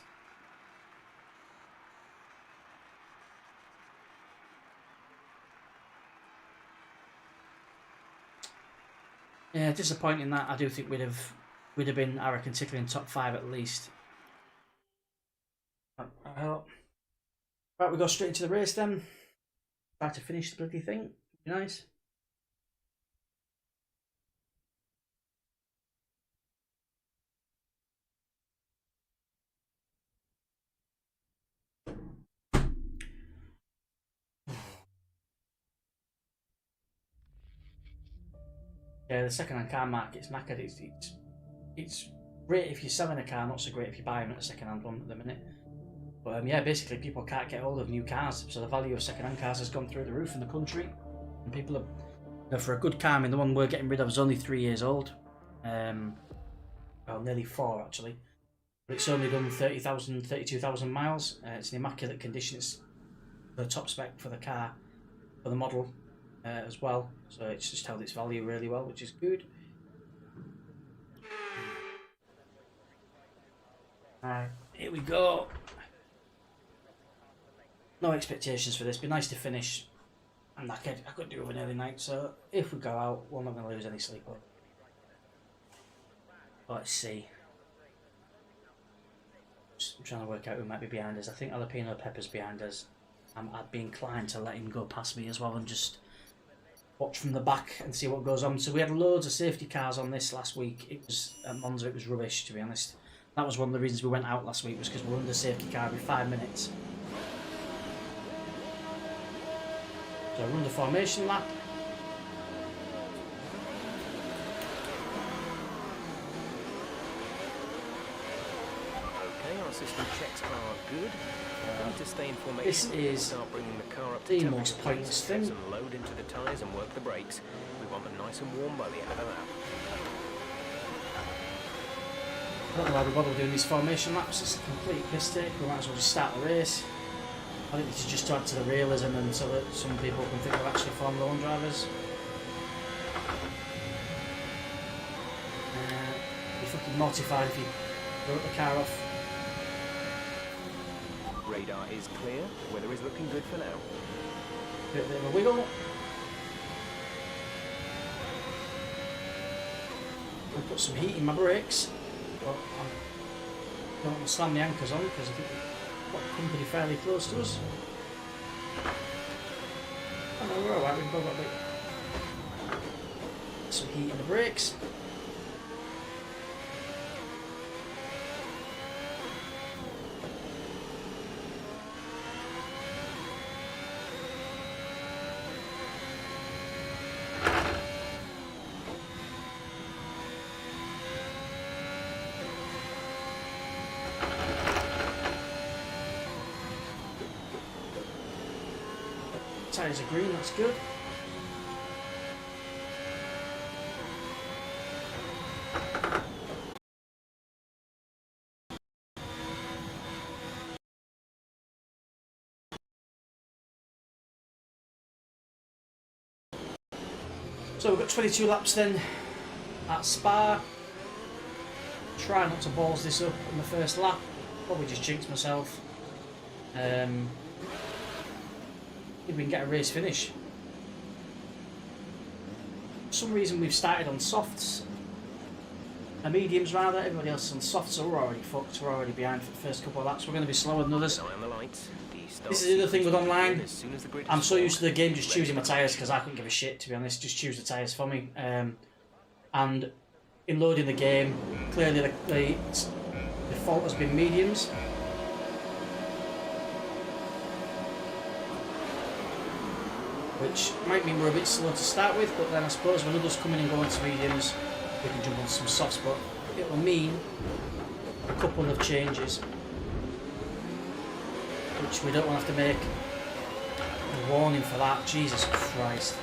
Yeah, disappointing that. I do think we'd have been, I reckon, tickling top 5 at least. Right, we go straight into the race then. Try to finish the bloody thing. Be nice. Yeah, the second-hand car market's knackered. It's great if you're selling a car, not so great if you're buying a second-hand one at the minute. But yeah, basically people can't get hold of new cars, so the value of second-hand cars has gone through the roof in the country. And people are, you know, for a good car, I mean, the one we're getting rid of is only 3 years old. Well, nearly 4 actually. But it's only done 32,000 miles. It's in immaculate condition. It's the top spec for the car, for the model as well. So it's just held its value really well, which is good. Alright, here we go. No expectations for this. Be nice to finish. And I could do with an early night, so if we go out, we're not going to lose any sleep. Let's see. I'm trying to work out who might be behind us. I think Jalapeno Pepper's behind us. I'd be inclined to let him go past me as well and just watch from the back and see what goes on. So we had loads of safety cars on this last week. It was at Monza, it was rubbish, to be honest. That was one of the reasons we went out last week, was because we were under safety car every 5 minutes. So run the formation lap. Okay, our system checks are good. We need to stay in formation. This is start bringing the car up to the most pointless thing. And load into the tyres and work the brakes. We want them nice and warm by the end of the lap. I don't know why we bother doing these formation laps. It's a complete mistake. We might as well just start the race. I think this is just to add to the realism and so that some people can think we're actually Formula 1 drivers. You're fucking mortified if you wrote the car off. Radar is clear. The weather is looking good for now. Bit of a wiggle. I'll put some heat in my brakes. But I don't want to slam the anchors on because I think we've got company fairly close to us. Oh no, we're alright, we've both got a bit. Some heat in the brakes. Tyres are green, that's good. So we've got 22 laps then at Spa. Try not to balls this up in the first lap. Probably just jinxed myself. If we can get a race finish. For some reason we've started on softs. Mediums rather, everybody else is on softs, so we're already fucked, we're already behind for the first couple of laps. We're going to be slower than others. This is the other thing with online. I'm so used to the game just choosing my tyres because I couldn't give a shit, to be honest. Just choose the tyres for me. And in loading the game, clearly the default has been mediums. Which might mean we're a bit slow to start with, but then I suppose when others come in and go into mediums, we can jump on some softs, but it will mean a couple of changes, which we don't want to have to make a warning for that. Jesus Christ.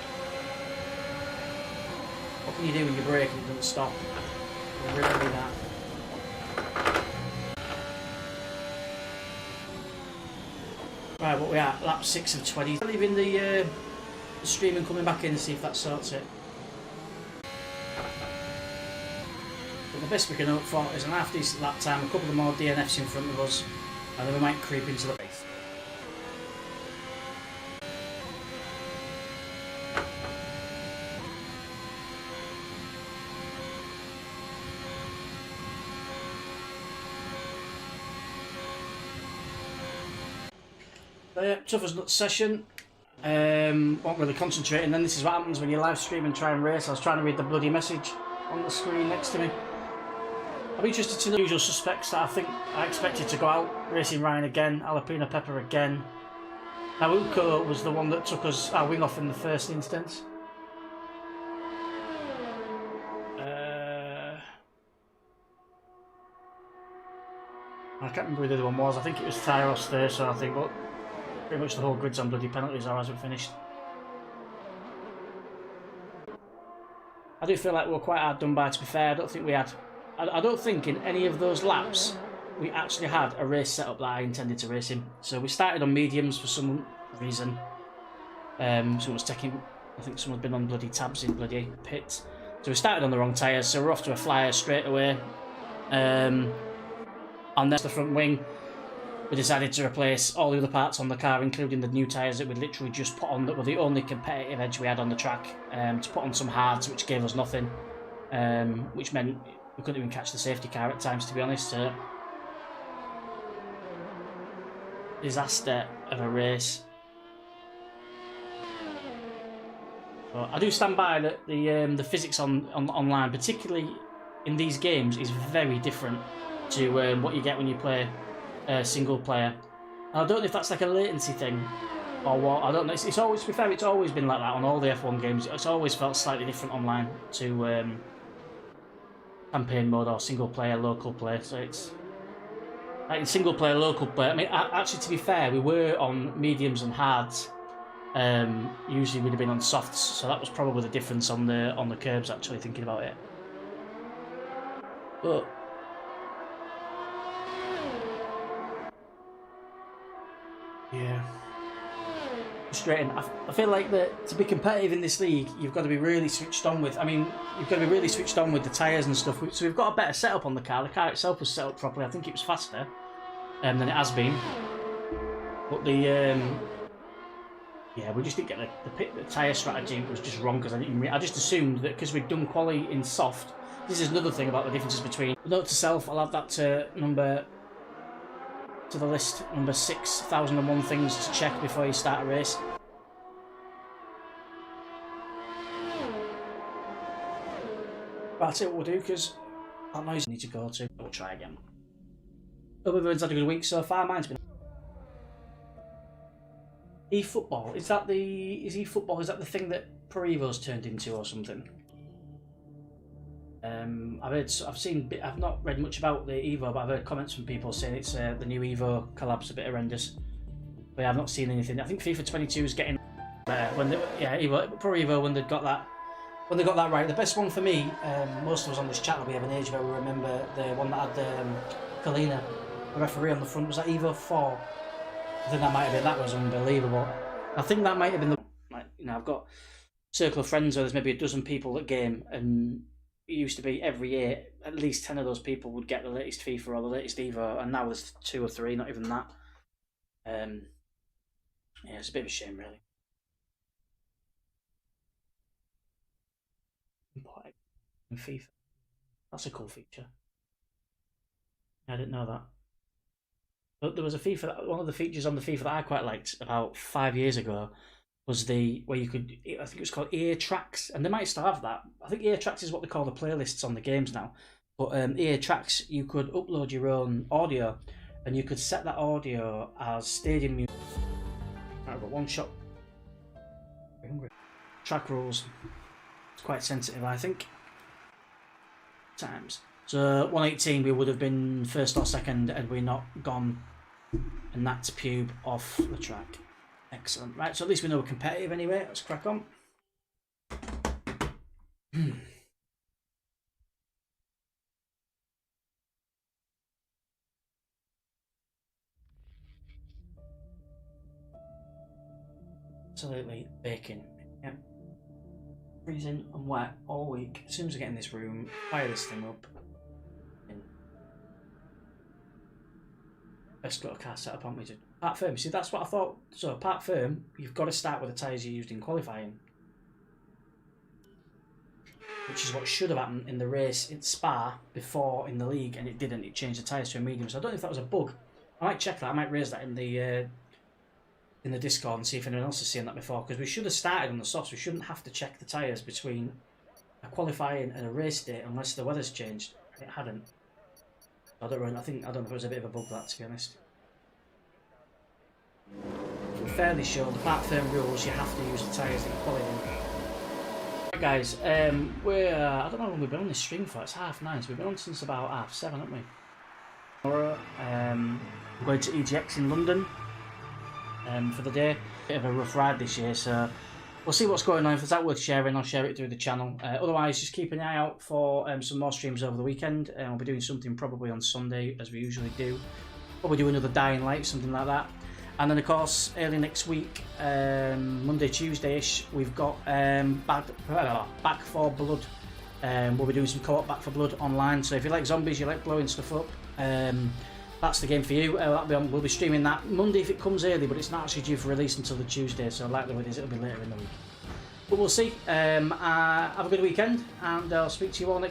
What can you do when you brake and it doesn't stop? Really that. Right, what we at? Lap 6 of 20. Leaving the stream and coming back in to see if that sorts it. But the best we can hope for is an half decent lap time, a couple of more DNFs in front of us, and then we might creep into the race. Tough as nuts session. Won't really concentrate, and then this is what happens when you live stream and try and race. I was trying to read the bloody message on the screen next to me. I'm interested to know the usual suspects that I think I expected to go out. Racing Ryan again, Alapina Pepper again. Nauko was the one that took us our wing off in the first instance. I can't remember who the other one was. I think it was Tyros there, so I think, but pretty much the whole grid's on bloody penalties or as we finished. I do feel like we were quite hard done by, to be fair. I don't think in any of those laps we actually had a race set up that I intended to race in. So we started on mediums for some reason. Someone was taking, I think someone's been on bloody tabs in bloody pit. So we started on the wrong tyres, so we're off to a flyer straight away. On the front wing, we decided to replace all the other parts on the car, including the new tyres that we literally just put on, that were the only competitive edge we had on the track, to put on some hards, which gave us nothing, which meant we couldn't even catch the safety car at times, to be honest. Disaster of a race. But I do stand by that the physics online, particularly in these games, is very different to what you get when you play single player. And I don't know if that's like a latency thing or what. I don't know. It's always, to be fair, it's always been like that on all the F1 games. It's always felt slightly different online to campaign mode or single player local play. So it's like in single player local play. I mean, actually, to be fair, we were on mediums and hards. Usually we'd have been on softs, so that was probably the difference on the curbs. Actually, thinking about it, but. Yeah. Frustrating. I feel like that to be competitive in this league, you've got to be really switched on with. I mean, you've got to be really switched on with the tyres and stuff. So we've got a better setup on the car. The car itself was set up properly. I think it was faster than it has been. But yeah, we just didn't get the tyre strategy was just wrong because I just assumed that because we'd done quali in soft. This is another thing about the differences between. Note to self, I'll add that to the list, number 6,001 things to check before you start a race. That's it, what we'll do, because that noise I need to go to. We'll try again. Hope everyone's had a good week so far. Mine's been eFootball. Is eFootball? Is that the thing that Pro Evo's turned into or something? I've not read much about the Evo, but I've heard comments from people saying it's the new Evo collab's a bit horrendous. But yeah, I've not seen anything. I think FIFA 22 is getting better Pro Evo when they got that right. The best one for me, most of us on this channel, we have an age where we remember the one that had Kalina, the referee on the front. Was that Evo 4? I think that was unbelievable. I think that might have been I've got a circle of friends where there's maybe a dozen people at game, and it used to be every year at least 10 of those people would get the latest FIFA or the latest Evo, and now there's 2 or 3, not even that. Yeah, it's a bit of a shame, really. Import FIFA. That's a cool feature. I didn't know that. But there was a FIFA, one of the features on the FIFA that I quite liked about 5 years ago was the where you could, I think it was called EA Tracks, and they might still have that. I think EA Tracks is what they call the playlists on the games now. But EA Tracks, you could upload your own audio, and you could set that audio as stadium music. I've got one shot. I'm hungry. Track rules. It's quite sensitive, I think. Times. So 118, we would have been first or second had we not gone, and that's pube off the track. Excellent. Right, so at least we know we're competitive anyway. Let's crack on. Absolutely baking. Yeah. Freezing and wet all week. As soon as I get in this room, fire this thing up. Best little car setup, haven't we? Part firm. See, that's what I thought. So, part firm, you've got to start with the tyres you used in qualifying, which is what should have happened in the race in Spa before in the league, and it didn't. It changed the tyres to a medium. So I don't know if that was a bug. I might check that. I might raise that in the Discord and see if anyone else has seen that before, because we should have started on the softs. We shouldn't have to check the tyres between a qualifying and a race day unless the weather's changed. It hadn't. I don't know if it was a bit of a bug, that, to be honest. I'm fairly sure the part firm rules, you have to use the tyres that you're qualifying. Right, guys, I don't know how long we've been on this stream for. It's 9:30, so we've been on since about 7:30, haven't we? Tomorrow, I'm going to EGX in London for the day. Bit of a rough ride this year, so we'll see what's going on. If it's that worth sharing, I'll share it through the channel. Otherwise, just keep an eye out for some more streams over the weekend. We'll be doing something probably on Sunday, as we usually do. Probably do another Dying Light, something like that. And then, of course, early next week, Monday, Tuesday-ish, we've got Back 4 Blood. We'll be doing some co-op Back 4 Blood online. So if you like zombies, you like blowing stuff up, that's the game for you. We'll be streaming that Monday if it comes early, but it's not actually due for release until the Tuesday, so likely with this it'll be later in the week. But we'll see. Have a good weekend, and I'll speak to you all next